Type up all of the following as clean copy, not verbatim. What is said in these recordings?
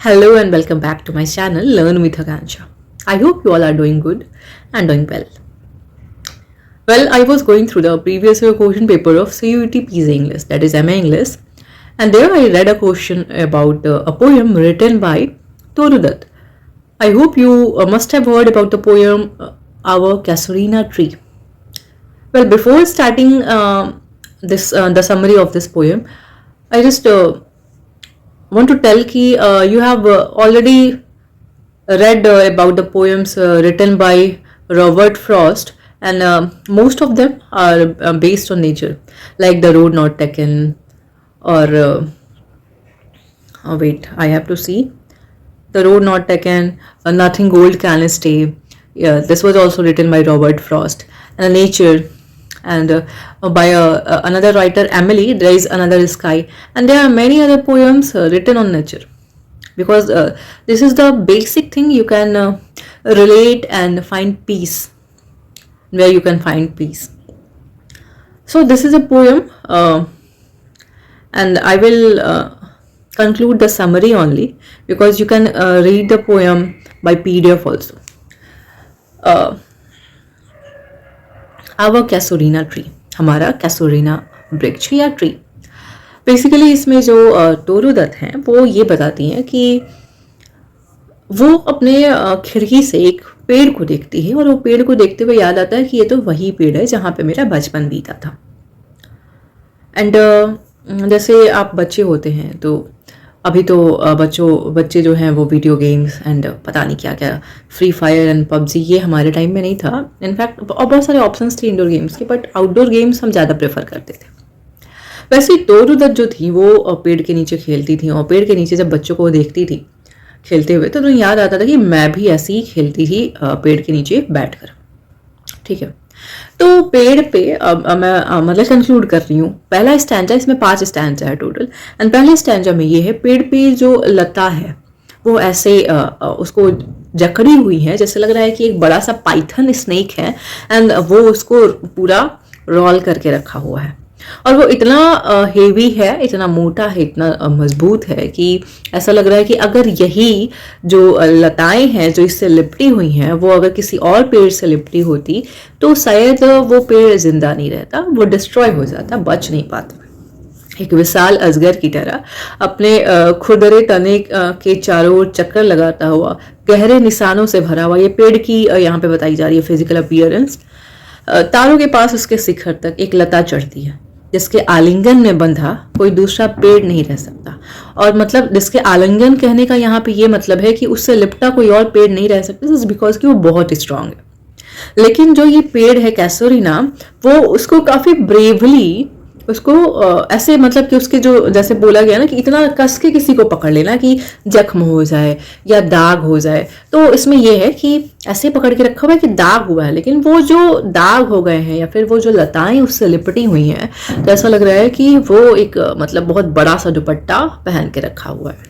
Hello and welcome back to my channel Learn with Akansha. I hope you all are doing good and doing well. Well, I was going through the previous year question paper of CUET PG English, that is MA English, and there I read a question about a poem written by Toru Dutt. I hope you must have heard about the poem Our Casuarina Tree. Well, before starting this the summary of this poem, I just want to tell ki you have already read about the poems written by Robert Frost, and most of them are based on nature, like The Road Not Taken, or oh wait, I have to see. The Road Not Taken, Nothing Gold Can Stay. Yeah, this was also written by Robert Frost. And Nature, and by another writer, Emily, There Is Another Sky. And there are many other poems written on nature, because this is the basic thing you can relate and find peace, where you can find peace. So this is a poem, and I will conclude the summary only, because you can read the poem by PDF also. Our casuarina tree, हमारा casuarina वृक्ष या tree. Basically इसमें जो Toru Dutt हैं वो ये बताती हैं कि वो अपने खिड़की से एक पेड़ को देखती है, और वो पेड़ को देखते हुए याद आता है कि ये तो वही पेड़ है जहाँ पे मेरा बचपन बीता था। एंड जैसे आप बच्चे होते हैं तो अभी तो बच्चे जो हैं वो वीडियो गेम्स एंड पता नहीं क्या क्या, फ्री फायर एंड पबजी, ये हमारे टाइम में नहीं था। इनफैक्ट और बहुत सारे ऑप्शंस थे इंडोर गेम्स के, बट आउटडोर गेम्स हम ज़्यादा प्रेफर करते थे। वैसे ही टोरू दत्त जो थी वो पेड़ के नीचे खेलती थी, और पेड़ के नीचे जब बच्चों को देखती थी खेलते हुए तो याद आता था कि मैं भी ऐसे ही खेलती थी पेड़ के नीचे बैठकर। ठीक है, तो पेड़ पे मैं मतलब कंक्लूड कर रही हूँ। पहला स्टैंजा, इसमें 5 स्टैंजा है टोटल, एंड पहले स्टैंजा में ये है, पेड़ पे जो लता है वो ऐसे उसको जकड़ी हुई है, जैसे लग रहा है कि एक बड़ा सा पाइथन स्नेक है, एंड वो उसको पूरा रोल करके रखा हुआ है, और वो इतना हेवी है, इतना मोटा है, इतना मजबूत है कि ऐसा लग रहा है कि अगर यही जो लताएं हैं जो इससे लिपटी हुई हैं वो अगर किसी और पेड़ से लिपटी होती तो शायद वो पेड़ जिंदा नहीं रहता, वो डिस्ट्रॉय हो जाता, बच नहीं पाता। एक विशाल अजगर की तरह अपने खुरदरे तने के चारों ओर चक्कर लगाता हुआ, गहरे निशानों से भरा हुआ, ये पेड़ की यहाँ पे बताई जा रही है फिजिकल अपीयरेंस। तारों के पास उसके शिखर तक एक लता चढ़ती है जिसके आलिंगन में बंधा कोई दूसरा पेड़ नहीं रह सकता। और मतलब जिसके आलिंगन कहने का यहाँ पे ये मतलब है कि उससे लिपटा कोई और पेड़ नहीं रह सकता, दिस बिकॉज कि वो बहुत स्ट्रांग है। लेकिन जो ये पेड़ है कैसोरीना, वो उसको काफी ब्रेवली उसको ऐसे मतलब कि उसके जो जैसे बोला गया ना कि इतना कस के किसी को पकड़ लेना कि जख्म हो जाए या दाग हो जाए, तो इसमें यह है कि ऐसे पकड़ के रखा हुआ है कि दाग हुआ है, लेकिन वो जो दाग हो गए हैं या फिर वो जो लताएं उससे लिपटी हुई हैं, तो ऐसा लग रहा है कि वो एक मतलब बहुत बड़ा सा दुपट्टा पहन के रखा हुआ है।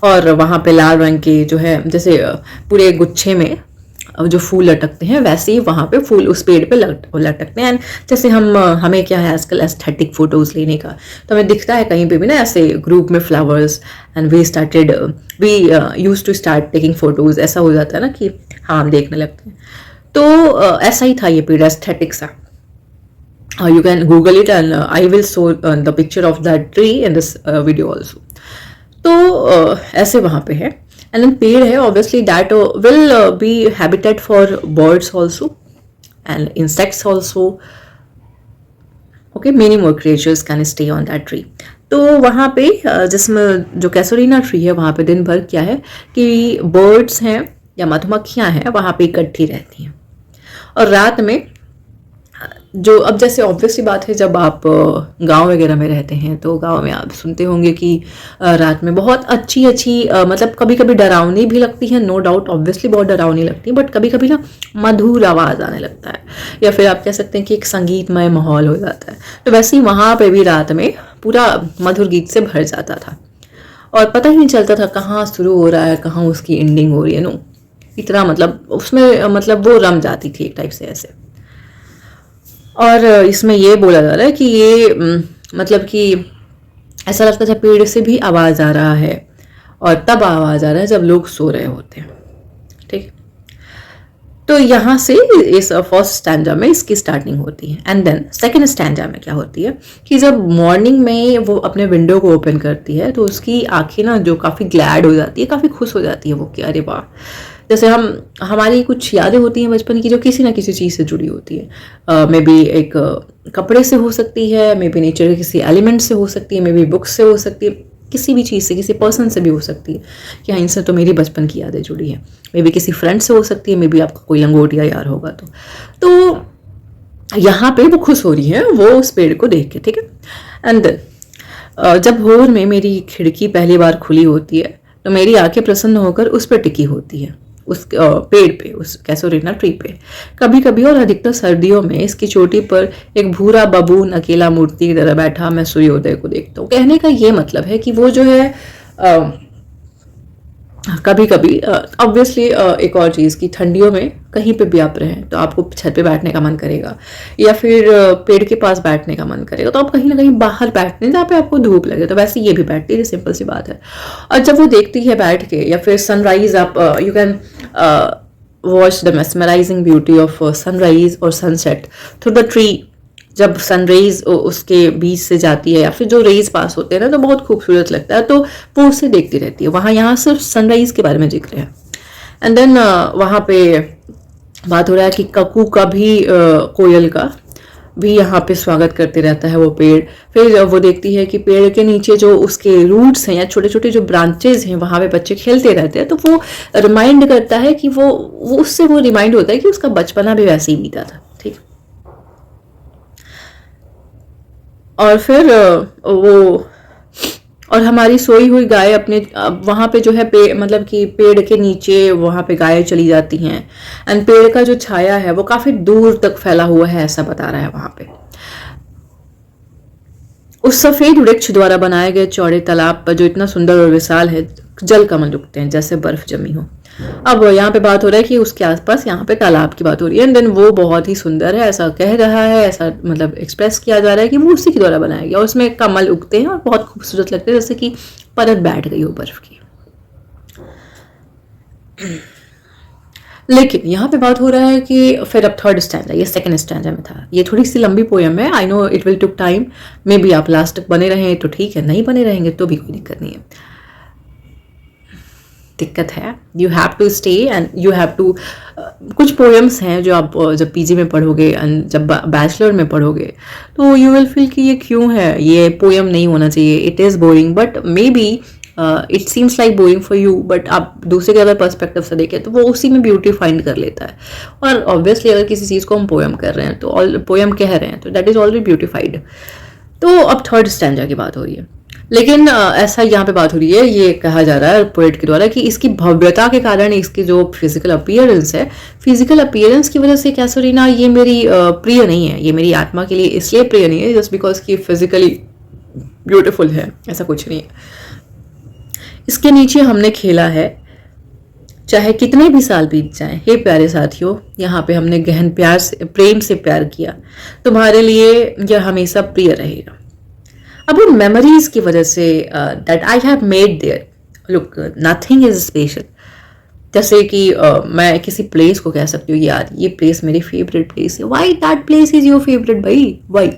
और वहां पे लाल रंग के जो है, जैसे पूरे गुच्छे में जो फूल लटकते हैं वैसे ही वहां पे फूल उस पेड़ पे लटकते हैं। एंड जैसे हमें क्या है आजकल एस्थेटिक फोटोज लेने का, तो हमें दिखता है कहीं पे भी ना ऐसे ग्रुप में flowers, and we used to start taking photos, ऐसा हो जाता है ना कि हाँ हम देखने लगते हैं। तो ऐसा ही था ये पेड़, एस्थेटिक सा। You can Google it and I will show the picture of that tree in this video also. तो ऐसे वहां पे है, एंड देन पेड़ है, obviously that will be habitat for birds also and insects also. Okay, many more creatures can stay on that tree. तो वहाँ पे जिसमें जो कैसोरीना ट्री है वहाँ पे दिन भर क्या है कि बर्ड्स हैं या मधुमक्खियाँ हैं वहाँ पे इकट्ठी रहती हैं, और रात में जो, अब जैसे ऑब्वियसली बात है जब आप गांव वगैरह में रहते हैं तो गांव में आप सुनते होंगे कि रात में बहुत अच्छी मतलब कभी कभी डरावनी भी लगती है, नो डाउट, ऑब्वियसली बहुत डरावनी लगती है, बट कभी कभी ना मधुर आवाज आने लगता है, या फिर आप कह सकते हैं कि एक संगीतमय माहौल हो जाता है। तो वैसे ही वहाँ पे भी रात में पूरा मधुर गीत से भर जाता था, और पता ही नहीं चलता था कहाँ शुरू हो रहा है कहाँ उसकी एंडिंग हो रही है। नो, इतना मतलब उसमें मतलब वो रम जाती थी एक टाइप से ऐसे। और इसमें ये बोला जा रहा है कि ये मतलब कि ऐसा लगता था पेड़ से भी आवाज़ आ रहा है, और तब आवाज़ आ रहा है जब लोग सो रहे होते हैं, ठीक है। तो यहाँ से इस फर्स्ट स्टैंजा में इसकी स्टार्टिंग होती है। एंड देन सेकंड स्टैंजा में क्या होती है कि जब मॉर्निंग में वो अपने विंडो को ओपन करती है तो उसकी आंखें ना जो काफ़ी ग्लैड हो जाती है, काफ़ी खुश हो जाती है वो कि अरे वाह, जैसे हमारी कुछ यादें होती हैं बचपन की जो किसी ना किसी चीज़ से जुड़ी होती है। मे बी एक कपड़े से हो सकती है, मे बी नेचर के किसी एलिमेंट से हो सकती है, मे बी बुक्स से हो सकती है, किसी भी चीज़ से, किसी पर्सन से भी हो सकती है कि हाँ इनसे तो मेरी बचपन की यादें जुड़ी है। मे बी किसी फ्रेंड से हो सकती है, मे बी आपका कोई लंगोटिया यार होगा तो यहाँ पे वो खुश हो रही है वो उस पेड़ को देख के, ठीक है। एंड देन जब भोर में मेरी खिड़की पहली बार खुली होती है तो मेरी आंखें प्रसन्न होकर उस पर टिकी होती है, उस पेड़ पे, उस कैसोरिना ट्री पे। कभी कभी और अधिकतर सर्दियों में इसकी चोटी पर एक भूरा बबून अकेला मूर्ति की तरह बैठा मैं सूर्योदय को देखता हूँ। कहने का ये मतलब है कि वो जो है कभी कभी ऑब्वियसली एक और चीज़ कि ठंडियों में कहीं पे भी आप रहें तो आपको छत पे बैठने का मन करेगा या फिर पेड़ के पास बैठने का मन करेगा, तो आप कहीं ना कहीं बाहर बैठते हैं जहाँ पे आपको धूप लगे, तो वैसे ये भी बैठती है, सिंपल सी बात है। और जब वो देखती है बैठ के, या फिर सनराइज, आप you can watch the mesmerising beauty of sunrise और सनसेट थ्रू द ट्री। जब सन रेज उसके बीच से जाती है या फिर जो रेज पास होते हैं ना तो बहुत खूबसूरत लगता है, तो वो उसे देखती रहती है। वहाँ यहाँ सिर्फ सनराइज के बारे में जिक्र है। एंड देन वहाँ पे बात हो रहा है कि ककू का भी कोयल का भी यहाँ पे स्वागत करते रहता है वो पेड़। फिर वो देखती है कि पेड़ के नीचे जो उसके रूट्स हैं या छोटे छोटे जो ब्रांचेज हैं वहाँ पे बच्चे खेलते रहते हैं, तो वो रिमाइंड करता है कि वो उससे वो रिमाइंड होता है कि उसका बचपना भी वैसे ही बीता था, ठीक। और फिर वो और हमारी सोई हुई गाय अपने वहाँ पे जो है मतलब कि पेड़ के नीचे वहाँ पे गायें चली जाती हैं। एंड पेड़ का जो छाया है वो काफी दूर तक फैला हुआ है ऐसा बता रहा है वहाँ पे। उस सफेद वृक्ष द्वारा बनाए गए चौड़े तालाब पर जो इतना सुंदर और विशाल है, जल कमल उगते हैं जैसे बर्फ जमी हो। अब यहाँ पे बात हो रहा है कि उसके आसपास यहाँ पे तालाब की बात हो रही है। एंड देन वो बहुत ही सुंदर है ऐसा कह रहा है, ऐसा मतलब एक्सप्रेस किया जा रहा है कि वो उसी के द्वारा बनाया गया, उसमें कमल उगते हैं और बहुत खूबसूरत लगते हैं जैसे कि परत बैठ गई हो बर्फ की। लेकिन यहाँ पे बात हो रहा है कि फिर अब थर्ड स्टैंजा, ये सेकंड स्टैंजा में था। ये थोड़ी सी लंबी पोयम है, I know it will take time, maybe आप लास्ट तक बने रहें तो ठीक है, नहीं बने रहेंगे तो भी कोई दिक्कत नहीं है। दिक्कत है, you have to stay and you have to. कुछ पोएम्स हैं जो आप जब पीजी में पढ़ोगे एंड जब बैचलर में पढ़ोगे तो यू विल फील कि ये क्यों है, ये पोएम नहीं होना चाहिए, it is boring, but may be it seems like boring for you, but आप दूसरे के अगर पर्सपेक्टिव से देखें तो वो उसी में ब्यूटी फाइंड कर लेता है। और ऑब्वियसली अगर किसी चीज़ को हम पोएम कर रहे हैं तो पोएम कह रहे हैं तो दैट इज़ ऑलरेडी ब्यूटिफाइड। तो अब थर्ड स्टैंजा की बात हो रही है, लेकिन ऐसा यहाँ पे बात हो रही है, ये कहा जा रहा है पोएट के द्वारा कि इसकी भव्यता के कारण इसकी जो फिजिकल अपीयरेंस है, फिजिकल अपीयरेंस की वजह से कैसोरीना ये मेरी प्रिय नहीं है, ये मेरी आत्मा के लिए इसलिए प्रिय नहीं है जस्ट बिकॉज कि फिजिकली ब्यूटीफुल है, ऐसा कुछ नहीं है। इसके नीचे हमने खेला है चाहे कितने भी साल बीत जाएं, हे प्यारे साथियों, यहाँ पे हमने गहन प्यार से, प्रेम से प्यार किया, तुम्हारे लिए यह हमेशा प्रिय रहेगा। अब उन मेमोरीज की वजह से that I have made there, look nothing is special. जैसे कि मैं किसी प्लेस को कह सकती हूँ यार ये प्लेस मेरी फेवरेट प्लेस है, why that place is your favourite भाई, वाई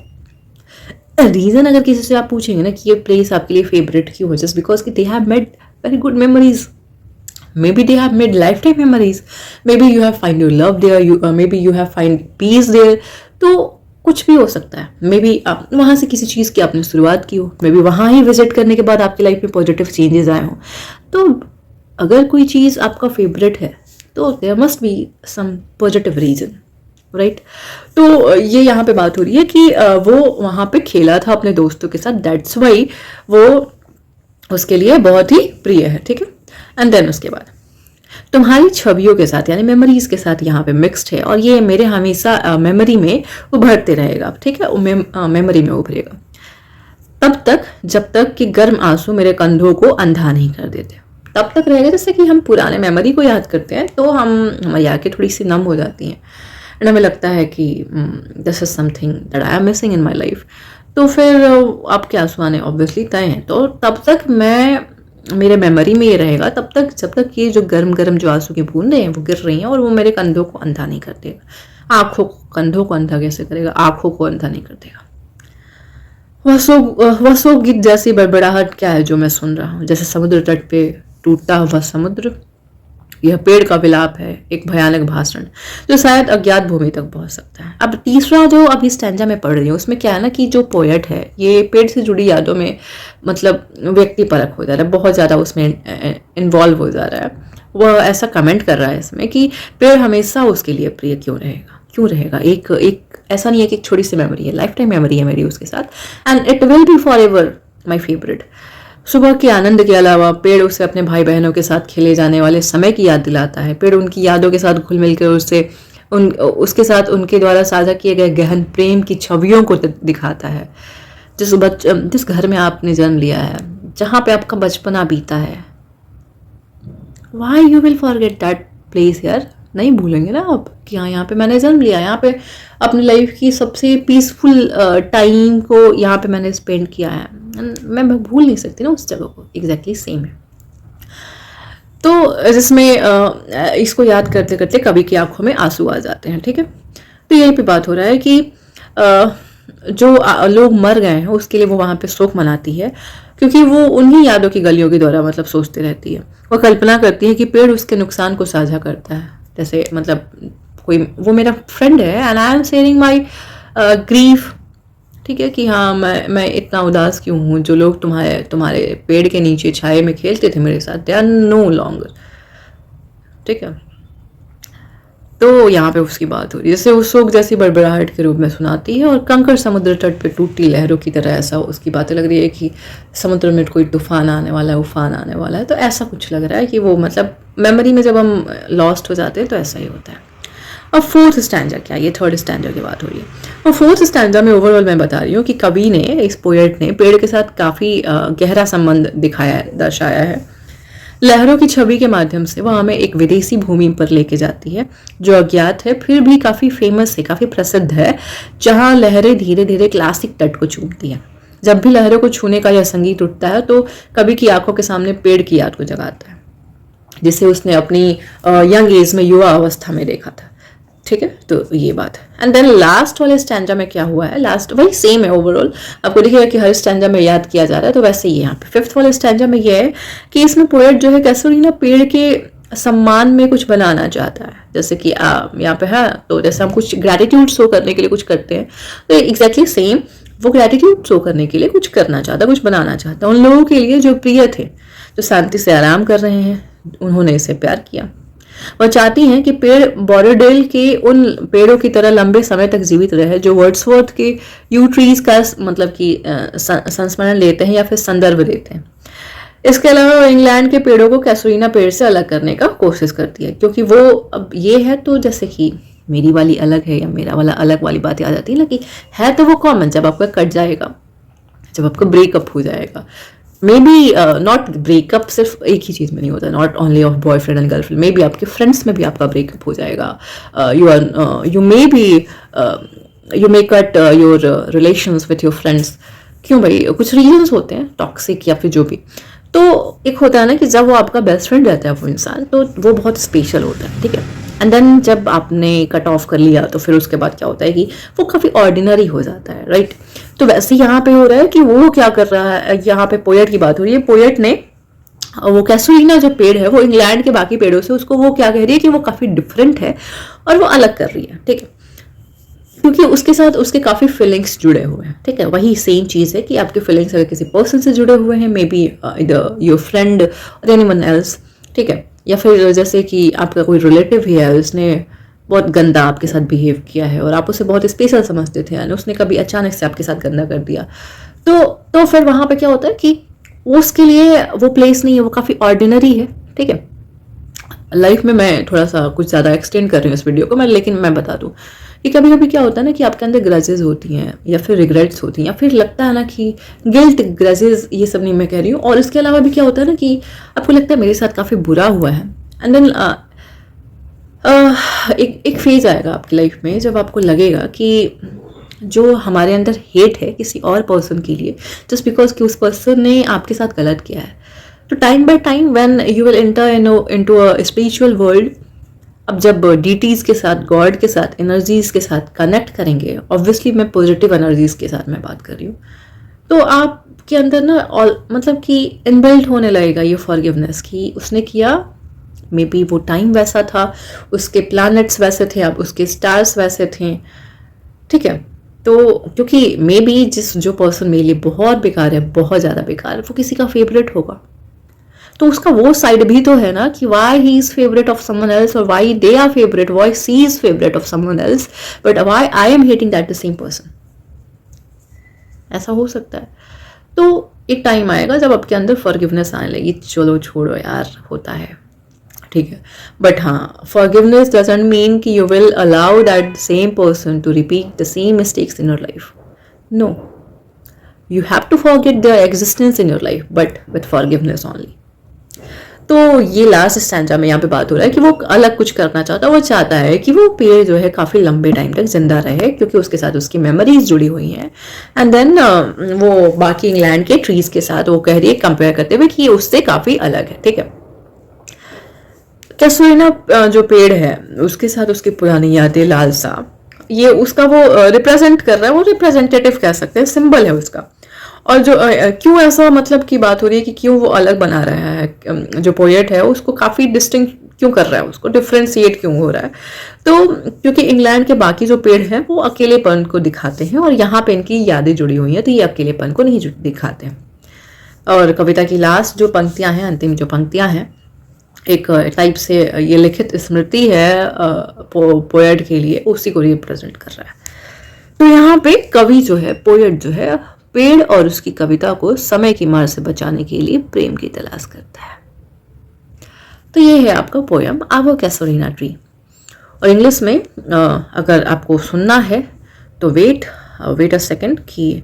रीजन अगर किसी से आप पूछेंगे ना कि ये प्लेस आपके लिए फेवरेट क्यों है, जस्ट बिकॉज कि they have made very good memories, maybe they have made lifetime memories, maybe you have find your love there, maybe you have find peace there। तो कुछ भी हो सकता है, मे बी आप वहाँ से किसी चीज़ की आपने शुरुआत की हो, मे बी वहाँ ही विजिट करने के बाद आपकी लाइफ में पॉजिटिव चेंजेस आए हों। तो अगर कोई चीज़ आपका फेवरेट है तो there must be some positive reason, right. तो ये यहाँ पे बात हो रही है कि वो वहाँ पे खेला था अपने दोस्तों के साथ, दैट्स वाई वो उसके लिए बहुत ही प्रिय है, ठीक है। एंड देन उसके बाद तुम्हारी छवियों के साथ यानी मेमोरीज के साथ यहाँ पे मिक्स्ड है और ये मेरे हमेशा मेमोरी में उभरते रहेगा, ठीक है, मेमोरी में उभरेगा तब तक जब तक कि गर्म आंसू मेरे कंधों को अंधा नहीं कर देते, तब तक रहेगा। जैसे कि हम पुराने मेमोरी को याद करते हैं तो हमारी आंखें थोड़ी सी नम हो जाती हैं एंड हमें लगता है कि this is something that I am missing in my life, तो फिर आपके आंसू आने ऑब्वियसली तय हैं। तो तब तक मैं मेरे मेमोरी में ये रहेगा तब तक जब तक ये जो गर्म गर्म जो आंसू की बूंदें हैं वो गिर रही हैं और वो मेरे कंधों को अंधा नहीं कर देगा। आंखों को, कंधों को अंधा कैसे करेगा, आंखों को अंधा नहीं कर देगा। वसो गीत जैसी बड़बड़ाहट क्या है जो मैं सुन रहा हूँ, जैसे समुद्र तट पे टूटता हुआ समुद्र, यह पेड़ का विलाप है, एक भयानक भाषण जो शायद अज्ञात भूमि तक पहुंच सकता है। अब तीसरा जो अभी स्टैंजा में पढ़ रही हूँ उसमें क्या है ना कि जो पोएट है ये पेड़ से जुड़ी यादों में मतलब व्यक्ति परक हो जा रहा है, बहुत ज़्यादा उसमें इन्वॉल्व हो जा रहा है। वह ऐसा कमेंट कर रहा है इसमें कि पेड़ हमेशा उसके लिए प्रिय क्यों रहेगा, क्यों रहेगा। एक एक ऐसा नहीं है कि एक छोटी सी मेमोरी है, लाइफ टाइम मेमोरी है मेरी उसके साथ, and it will be for ever my favourite. सुबह के आनंद के अलावा पेड़ उसे अपने भाई बहनों के साथ खेले जाने वाले समय की याद दिलाता है। पेड़ उनकी यादों के साथ घुल मिल कर उसके साथ उनके द्वारा साझा किए गए गहन प्रेम की छवियों को दिखाता है। जिस घर में आपने जन्म लिया है, जहाँ पे आपका बचपना बीता है, why you will forget that place यार। नहीं भूलेंगे ना आप कि हाँ यहाँ पे मैंने जन्म लिया, यहाँ पे अपनी लाइफ की सबसे पीसफुल टाइम को यहाँ पे मैंने स्पेंड किया है। मैं भूल नहीं सकती ना उस जगह को। एग्जैक्टली सेम है। तो जिसमें इसको याद करते करते कवि की आंखों में आंसू आ जाते हैं। ठीक है, तो यही पे बात हो रहा है कि जो लोग मर गए हैं उसके लिए वो वहाँ पे शोक मनाती है, क्योंकि वो उन्हीं यादों की गलियों के द्वारा मतलब सोचती रहती है। वो कल्पना करती है कि पेड़ उसके नुकसान को साझा करता है, जैसे मतलब कोई वो मेरा फ्रेंड है and I am sharing my grief. ठीक है कि हाँ मैं इतना उदास क्यों हूँ, जो लोग तुम्हारे पेड़ के नीचे छाए में खेलते थे मेरे साथ, दे आर नो लॉन्गर। ठीक है, तो यहाँ पे उसकी बात हो रही है, जैसे वो शोक जैसी बड़बड़ाहट के रूप में सुनाती है और कंकड़ समुद्र तट पे टूटती लहरों की तरह ऐसा उसकी बातें लग रही है कि समुद्र में कोई तूफान आने वाला है, उफान आने वाला है। तो ऐसा कुछ लग रहा है कि वो मतलब मेमोरी में जब हम लॉस्ट हो जाते हैं तो ऐसा ही होता है। और फोर्थ स्टैंजा क्या, ये थर्ड स्टैंजा की बात हो रही है। और फोर्थ स्टैंजा में ओवरऑल मैं बता रही हूँ कि कवि ने, इस पोएट ने पेड़ के साथ काफ़ी गहरा संबंध दिखाया है, दर्शाया है। लहरों की छवि के माध्यम से वह हमें एक विदेशी भूमि पर लेके जाती है जो अज्ञात है फिर भी काफ़ी फेमस है, काफ़ी प्रसिद्ध है, जहाँ लहरें धीरे धीरे क्लासिक तट को चूमती हैं। जब भी लहरों को छूने का यह संगीत उठता है तो कवि की आंखों के सामने पेड़ की याद को जगाता है, जिसे उसने अपनी यंग एज में, युवा अवस्था में देखा था। ठीक है, तो ये बात है। एंड देन लास्ट वाले स्टैंजा में क्या हुआ है, लास्ट वही सेम है ओवरऑल, आपको दिखेगा कि हर स्टैंजा में याद किया जा रहा है, तो वैसे ही यहाँ पे फिफ्थ वाले स्टैंजा में ये है कि इसमें पोएट जो है कैसुरीना पेड़ के सम्मान में कुछ बनाना चाहता है। जैसे कि यहाँ पे है तो जैसे हम कुछ ग्रेटिट्यूड शो करने के लिए कुछ करते हैं, तो एग्जैक्टली सेम वो ग्रेटिट्यूड शो करने के लिए कुछ करना चाहता, कुछ बनाना चाहता उन लोगों के लिए जो प्रिय थे, जो शांति से आराम कर रहे हैं, उन्होंने इसे प्यार किया। वह चाहती हैं कि पेड़ बॉर्डरडेल के उन पेड़ों की तरह लंबे समय तक जीवित रहे जो वर्ड्सवर्थ के यू ट्रीज का मतलब कि संस्मरण लेते हैं या फिर संदर्भ देते हैं। इसके अलावा वो इंग्लैंड के पेड़ों को कैसुरीना पेड़ से अलग करने का कोशिश करती है, क्योंकि वो अब ये है तो जैसे कि मेरी वाली अलग है या मेरा वाला अलग वाली बात आ जाती है ना, कि है तो वो कॉमन, जब आपका कट जाएगा, जब आपका ब्रेकअप हो जाएगा, मे बी नॉट ब्रेकअप सिर्फ एक ही चीज़ में नहीं होता, not only of boyfriend and girlfriend, may be आपके फ्रेंड्स में भी आपका ब्रेकअप हो जाएगा, you may cut your relations with your friends. क्यों भाई, कुछ रीजंस होते हैं टॉक्सिक या फिर जो भी। तो एक होता है ना कि जब वो आपका बेस्ट फ्रेंड रहता है वो इंसान, तो वो बहुत स्पेशल होता है। ठीक है, एंड देन जब आपने कट ऑफ कर लिया तो फिर उसके बाद क्या होता है कि वो काफ़ी ऑर्डिनरी हो जाता है, राइट। तो वैसे यहाँ पे हो रहा है कि वो क्या कर रहा है, यहाँ पे पोएट की बात हो रही है। पोएट ने वो कैसुरीना जो पेड़ है वो इंग्लैंड के बाकी पेड़ों से उसको वो क्या कह रही है कि वो काफ़ी डिफरेंट है और वो अलग कर रही है। ठीक है, क्योंकि उसके साथ उसके काफ़ी फीलिंग्स जुड़े हुए हैं। ठीक है, वही सेम चीज़ है कि आपके फीलिंग्स अगर किसी पर्सन से जुड़े हुए हैं, मे बी इधर योर फ्रेंड और एनीवन एल्स, ठीक है, या फिर जैसे कि आपका कोई रिलेटिव ही है, उसने बहुत गंदा आपके साथ बिहेव किया है और आप उसे बहुत स्पेशल समझते थे यानी उसने कभी अचानक से आपके साथ गंदा कर दिया, तो फिर वहाँ पे क्या होता है कि उसके लिए वो प्लेस नहीं है, वो काफ़ी ऑर्डिनरी है। ठीक है, लाइफ में मैं थोड़ा सा कुछ ज़्यादा एक्सटेंड कर रही हूँ इस वीडियो को लेकिन मैं बता दूँ कि कभी कभी क्या होता है ना कि आपके अंदर ग्रजेस होती हैं या फिर रिग्रेट्स होती हैं या फिर लगता है ना कि गिल्ट, ग्रजेस, ये सब नहीं मैं कह रही हूँ। और इसके अलावा भी क्या होता है ना कि आपको लगता है मेरे साथ काफ़ी बुरा हुआ है, एंड देन एक फेज आएगा आपकी लाइफ में जब आपको लगेगा कि जो हमारे अंदर हेट है किसी और पर्सन के लिए, जस्ट बिकॉज कि उस पर्सन ने आपके साथ गलत किया है, तो time by time when you will enter into a spiritual world, अब जब डीटीज के साथ, गॉड के साथ, एनर्जीज के साथ कनेक्ट करेंगे, ऑब्वियसली मैं पॉजिटिव एनर्जीज के साथ मैं बात कर रही हूँ, तो आपके अंदर ना मतलब कि इनबिल्ट होने लगेगा ये फॉरगिवनेस कि उसने किया, मे बी वो टाइम वैसा था, उसके प्लैनेट्स वैसे थे, अब उसके स्टार्स वैसे थे, ठीक है। तो क्योंकि मे बी जो पर्सन मेरे लिए बहुत बेकार है, बहुत ज़्यादा बेकार है, वो किसी का फेवरेट होगा, तो उसका वो साइड भी तो है ना कि why he is favourite of someone else, और why they are favourite, why she is favourite of someone else, but why I am hating that the same person. ऐसा हो सकता है। तो एक टाइम आएगा जब आपके अंदर फॉरगिवनेस आने लगी, चलो छोड़ो यार, होता है, ठीक है। बट हाँ, फॉरगिवनेस डजंट मीन कि you will allow that same person to repeat the same mistakes in your life. No, you have to forget their existence in your life, but with forgiveness only. तो ये last stanza में यहाँ पे बात हो रहा है कि वो अलग कुछ करना चाहता है, वो चाहता है कि वो पेड़ जो है काफ़ी लंबे टाइम तक जिंदा रहे, क्योंकि उसके साथ उसकी मेमोरीज जुड़ी हुई हैं। एंड देन वो बाकी इंग्लैंड के ट्रीज के साथ वो कह रही है, कंपेयर करते हुए कि ये उससे काफ़ी अलग है, ठीक है। कैसुरिना जो पेड़ है उसके साथ उसकी पुरानी यादें, लालसा, ये उसका वो रिप्रेजेंट कर रहा है, वो रिप्रेजेंटेटिव कह सकते हैं, सिंबल है उसका। और जो क्यों ऐसा मतलब की बात हो रही है कि क्यों वो अलग बना रहा है, जो पोएट है उसको काफ़ी डिस्टिंक्ट क्यों कर रहा है, उसको डिफ्रेंशिएट क्यों हो रहा है, तो क्योंकि इंग्लैंड के बाकी जो पेड़ हैं वो अकेलेपन को दिखाते हैं, और यहाँ पे इनकी यादें जुड़ी हुई हैं, तो ये अकेलेपन को नहीं दिखाते हैं। और कविता की लास्ट जो पंक्तियाँ हैं, अंतिम जो पंक्तियाँ हैं, एक टाइप से ये लिखित स्मृति है पोएट के लिए, उसी को रिप्रेजेंट कर रहा है। तो यहाँ पे कवि जो है, पोएट जो है, पेड़ और उसकी कविता को समय की मार से बचाने के लिए प्रेम की तलाश करता है। तो ये है आपका पोयम आवर कैसुरिना ट्री। और इंग्लिश में अगर आपको सुनना है तो वेट अ सेकेंड कि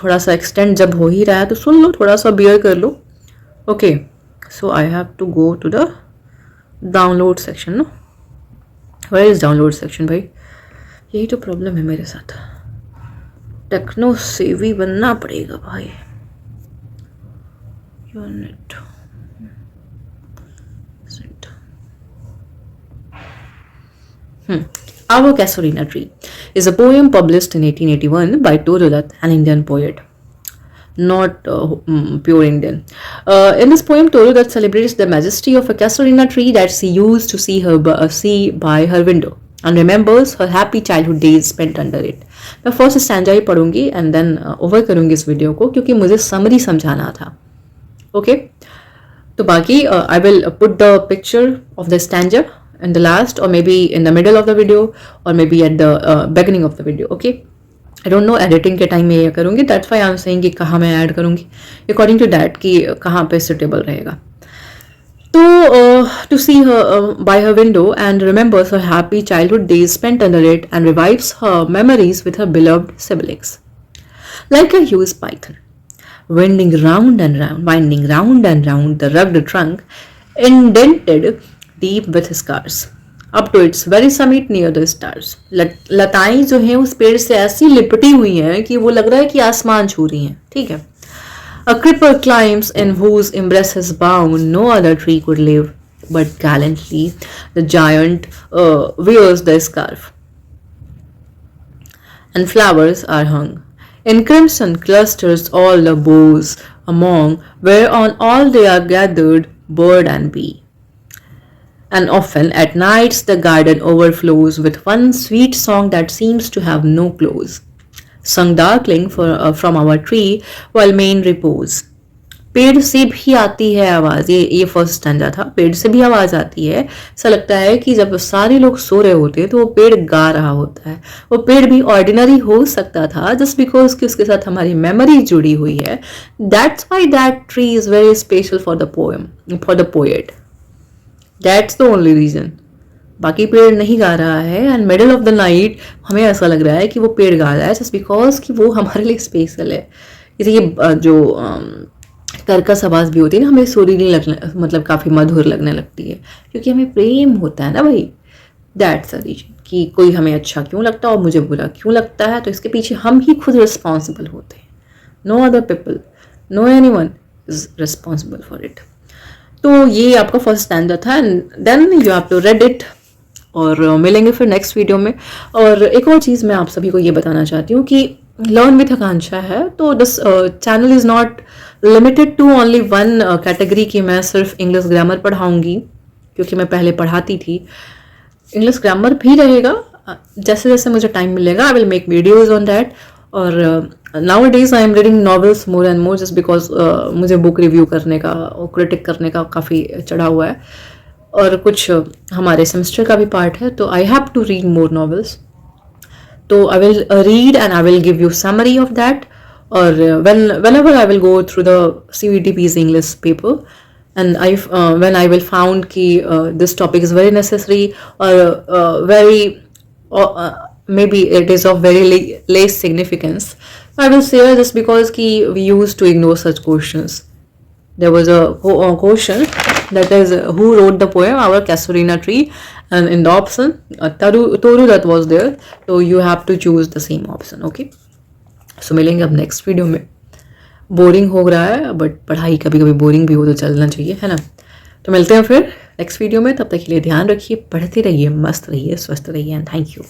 थोड़ा सा एक्सटेंड जब हो ही रहा है तो सुन लो, थोड़ा सा बियर कर लो। Okay, so I have to go to the download section. No, where is download section भाई? यही तो प्रॉब्लम है मेरे साथ, टेक्नो सेवी बनना पड़ेगा भाई। Unit Our Casuarina Tree is a poem published in 1881 by Toru Dutt, an Indian poet, not pure Indian. In this poem, Toru Dutt celebrates the majesty of a casuarina tree that she used to see by her window and remembers her happy childhood days spent under it. मैं first stanza ही पढ़ूंगी and then over करूंगी इस video को, क्योंकि मुझे summary समझाना था। ओके, तो बाकी I will put the picture of the stanza in the last, or maybe in the middle of the video, or maybe at the beginning of the video. Okay, I don't know, editing के time में ये करूँगी, that's why I'm saying कि कहाँ मैं add करूँगी according to that कि कहाँ पे suitable रहेगा। तो to see her by her window and remembers her happy childhood days spent under it and revives her memories with her beloved siblings. Like a huge python, winding round and round the rugged trunk, indented deep with scars, up to its very summit near the stars. लताएं जो हैं उस पेड़ से ऐसी लिपटी हुई हैं कि वो लग रहा है कि आसमान छू रही हैं, ठीक है। A cripple climbs in whose embraces bound no other tree could live, but gallantly the giant wears the scarf, and flowers are hung in crimson clusters all the boughs among, whereon all they are gathered, bird and bee. And often at nights the garden overflows with one sweet song that seems to have no close, sung darkling from our tree while men repose. पेड़ से भी आती है आवाज़, ये first stanza था। पेड़ से भी आवाज़ आती है, ऐसा लगता है कि जब सारे लोग सो रहे होते हैं तो वो पेड़ गा रहा होता है। वो पेड़ भी ऑर्डिनरी हो सकता था जस्ट बिकॉज कि उसके साथ हमारी मेमोरी जुड़ी हुई है। That's why that tree is very special for the poem, for the poet. That's the only reason. बाकी पेड़ नहीं गा रहा है and middle of the night हमें ऐसा लग रहा है कि वो पेड़ गा रहा है जस्ट बिकॉज कि वो हमारे लिए स्पेशल है। जैसे ये जो कर्कश आवाज़ भी होती है ना, हमें सुरीली लगने, मतलब काफ़ी मधुर लगने लगती है, क्योंकि हमें प्रेम होता है ना भाई। दैट्स द रीजन कि कोई हमें अच्छा क्यों लगता है और मुझे बुरा क्यों लगता है, तो इसके पीछे हम ही खुद रिस्पॉन्सिबल होते हैं। No other people, no anyone, is responsible for it. तो ये आपका फर्स्ट स्टैंडर था and then you have to read it. और मिलेंगे फिर नेक्स्ट वीडियो में। और एक और चीज़ मैं आप सभी को ये बताना चाहती हूँ कि लर्न विथ आकांक्षा है, तो this channel is not limited to only one category कि मैं सिर्फ इंग्लिश ग्रामर पढ़ाऊँगी, क्योंकि मैं पहले पढ़ाती थी। इंग्लिश ग्रामर भी रहेगा, जैसे जैसे मुझे टाइम मिलेगा I will make videos on that. और now days I am reading novels more and more, just because मुझे बुक रिव्यू करने का और क्रिटिक करने का काफ़ी चढ़ा हुआ है, और कुछ हमारे सेमेस्टर का भी पार्ट है, तो I have to read more novels. तो I will read and I will give you summary of that. और whenever I will go through the CVTP's English paper, and when I will found कि this topic is very necessary or very maybe it is of very less significance, I will share this because कि we used to ignore such questions. There was a question that is who wrote the poem Our Casuarina Tree, and in the option Toru that was there, so you have to choose the same option. Okay, so मिलेंगे अब next video में। Boring हो रहा है but पढ़ाई कभी कभी boring भी हो तो चलना चाहिए, है ना। तो मिलते हैं फिर नेक्स्ट वीडियो में, तब तक के लिए ध्यान रखिए, पढ़ते रहिए, मस्त रहिए, स्वस्थ रहिए, एंड थैंक यू।